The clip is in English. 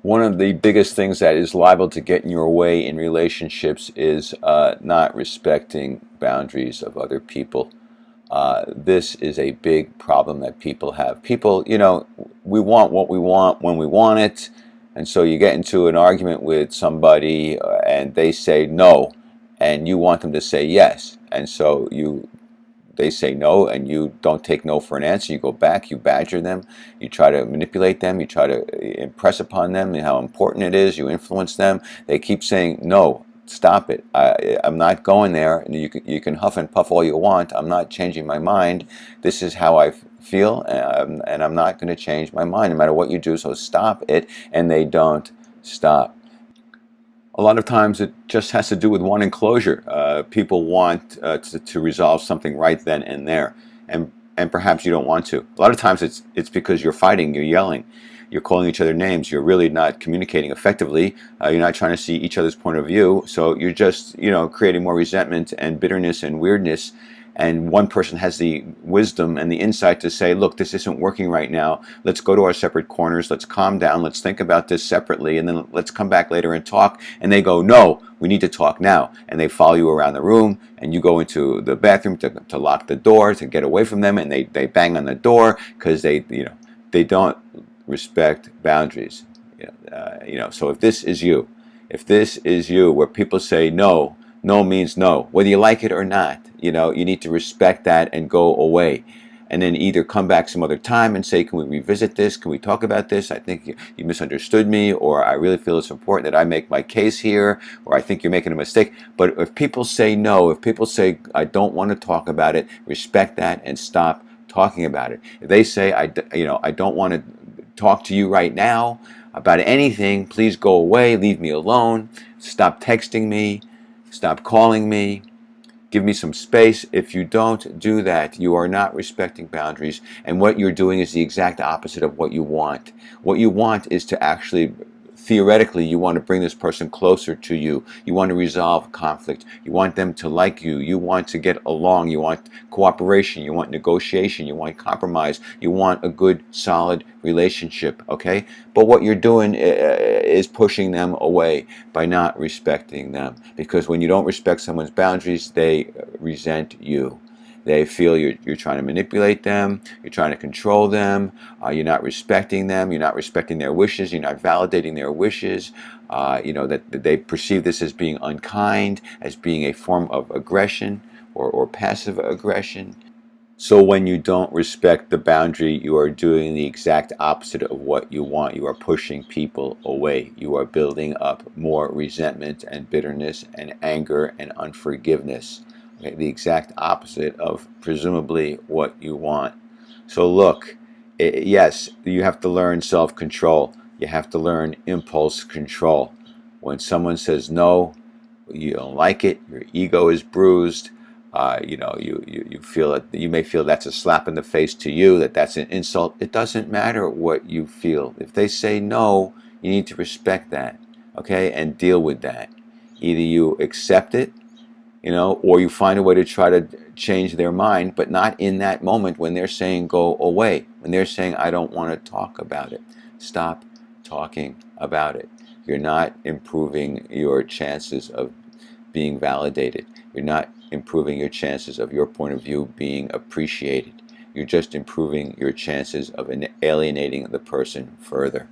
One of the biggest things that is liable to get in your way in relationships is not respecting boundaries of other people. This is a big problem that people have. People, we want what we want when we want it, and so you get into an argument with somebody and they say no, and you want them to say yes, and so they say no and you don't take no for an answer. You go back, you badger them, you try to manipulate them, you try to impress upon them how important it is, you influence them. They keep saying no, stop it, I'm not going there. And you can huff and puff all you want. I'm not changing my mind. This is how I feel, and I'm not going to change my mind no matter what you do, so stop it. And they don't stop. A lot of times it just has to do with wanting closure. People want to resolve something right then and there, and perhaps you don't want to. A lot of times it's because you're fighting, you're yelling, you're calling each other names. You're really not communicating effectively. You're not trying to see each other's point of view. So you're just creating more resentment and bitterness and weirdness. And one person has the wisdom and the insight to say, look, this isn't working right now. Let's go to our separate corners. Let's calm down. Let's think about this separately. And then let's come back later and talk. And they go, no, we need to talk now. And they follow you around the room. And you go into the bathroom to lock the door, to get away from them. And they bang on the door because they don't respect boundaries. So if this is you, where people say no, no means no, whether you like it or not. You need to respect that and go away, and then either come back some other time and say, can we revisit this? Can we talk about this? I think you misunderstood me, or I really feel it's important that I make my case here, or I think you're making a mistake. But if people say no, if people say I don't want to talk about it, respect that and stop talking about it. If they say I don't want to talk to you right now about anything, please go away, leave me alone, stop texting me, stop calling me, give me some space. If you don't do that, you are not respecting boundaries, and what you're doing is the exact opposite of what you want. What you want is to actually, theoretically, you want to bring this person closer to you. You want to resolve conflict. You want them to like you. You want to get along. You want cooperation. You want negotiation. You want compromise. You want a good, solid relationship, okay? But what you're doing is pushing them away by not respecting them. Because when you don't respect someone's boundaries, they resent you. They feel you're trying to manipulate them, you're trying to control them, you're not respecting them, you're not respecting their wishes, you're not validating their wishes, that they perceive this as being unkind, as being a form of aggression or passive aggression. So when you don't respect the boundary, you are doing the exact opposite of what you want. You are pushing people away. You are building up more resentment and bitterness and anger and unforgiveness. Okay, the exact opposite of presumably what you want. So look, yes, you have to learn self-control. You have to learn impulse control. When someone says no, you don't like it, your ego is bruised, you feel it, you may feel that's a slap in the face to you, that's an insult. It doesn't matter what you feel. If they say no, you need to respect that, okay, and deal with that. Either you accept it, or you find a way to try to change their mind, but not in that moment when they're saying go away, when they're saying I don't want to talk about it. Stop talking about it. You're not improving your chances of being validated. You're not improving your chances of your point of view being appreciated. You're just improving your chances of alienating the person further.